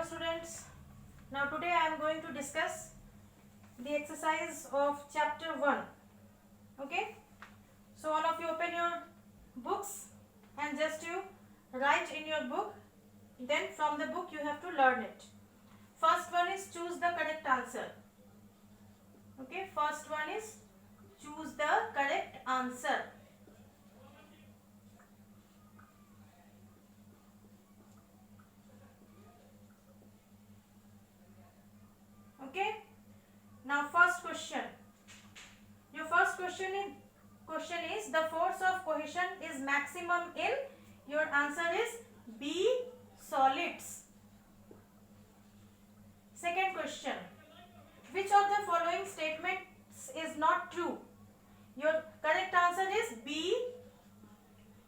students. Now today I am going to discuss the exercise of chapter 1. Okay. So all of you open your books and just you write in your book. Then from the book you have to learn it. First one is choose the correct answer. Okay. First one is choose the correct answer. Okay. Now first question. Your first question is the force of cohesion is maximum in. Your answer is B, solids. Second question. Which of the following statements is not true? Your correct answer is B.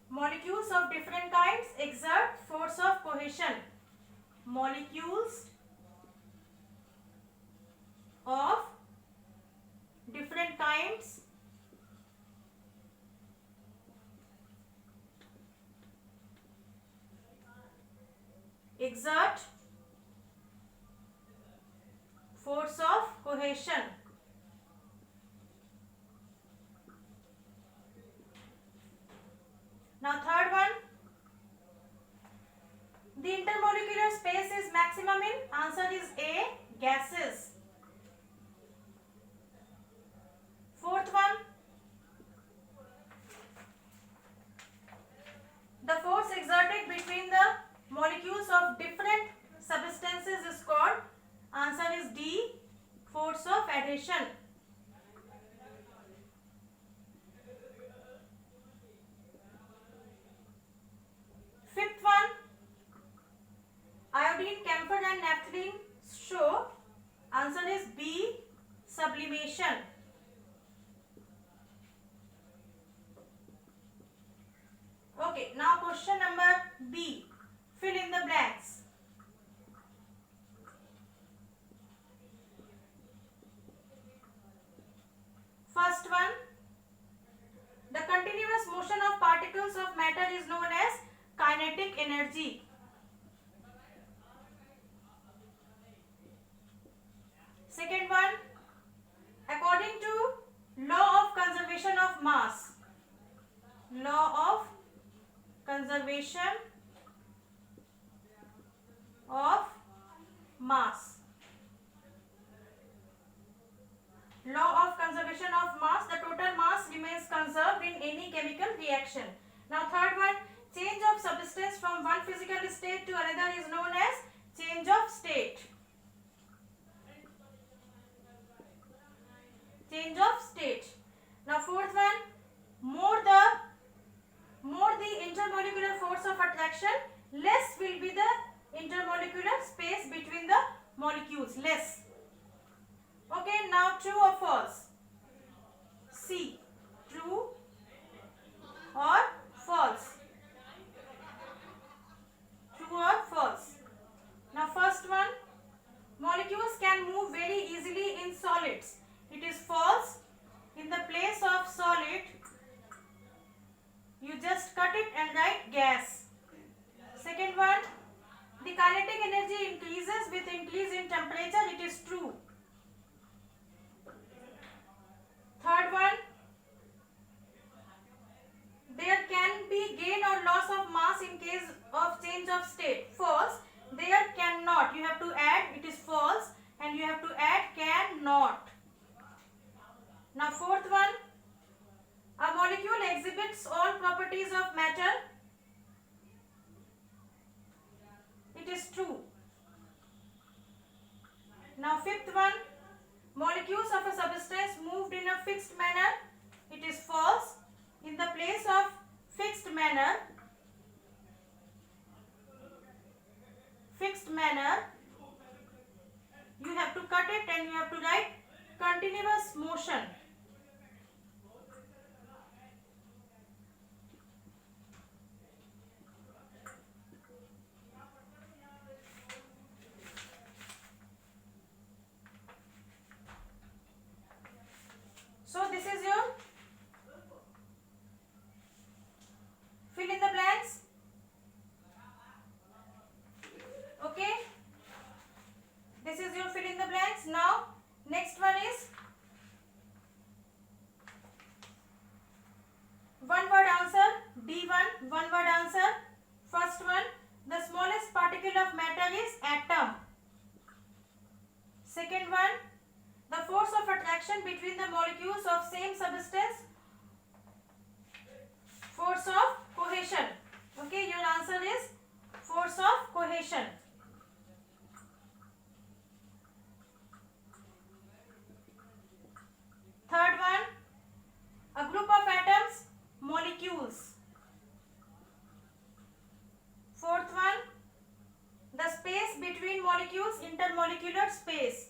Molecules of different kinds exert force of cohesion. Molecules of different kinds exert force of cohesion. Now third one. The intermolecular space is maximum in. Answer is A, gases. Fourth one. The force exerted between the molecules of different substances is called. Answer is D, force of adhesion. Fifth one. Iodine, camphor and naphthalene show. Answer is B, sublimation. Okay, now question number B. Fill in the blanks. First one. The continuous motion of particles of matter is known as kinetic energy. Second one. According to law of conservation of mass. Law of conservation of mass. Law of conservation of mass, the total mass remains conserved in any chemical reaction. Now third one, change of substance from one physical state to another is known as change of state. Change of state. Now fourth one, more the intermolecular force of attraction, less will be the intermolecular space between the molecules. Less. Okay, now true or false? C. True or false? True or false? Now first one, molecules can move very easily in solids. It is false. In the place of solid, you just cut it and write gas. Second one, the kinetic energy increases with increase in temperature. It is true. Third one, there can be gain or loss of mass in case of change of state. False. There cannot. You have to add. It is false. And you have to add cannot. Now fourth one, a molecule exhibits all properties of matter. It is true. Now fifth one, molecules of a substance moved in a fixed manner. It is false. In the place of fixed manner, you have to cut it and you have to write continuous motion. So this is your fill in the blanks. Okay. unit of matter is atom. Second one, the force of attraction between the molecules of same substance, force of cohesion. Okay, your answer is force of cohesion. Third one, a group of atoms, molecules. Fourth one, the space between molecules, intermolecular space.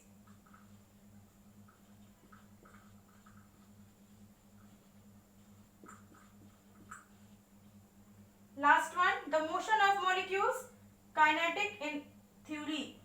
Last one, the motion of molecules, kinetic in theory.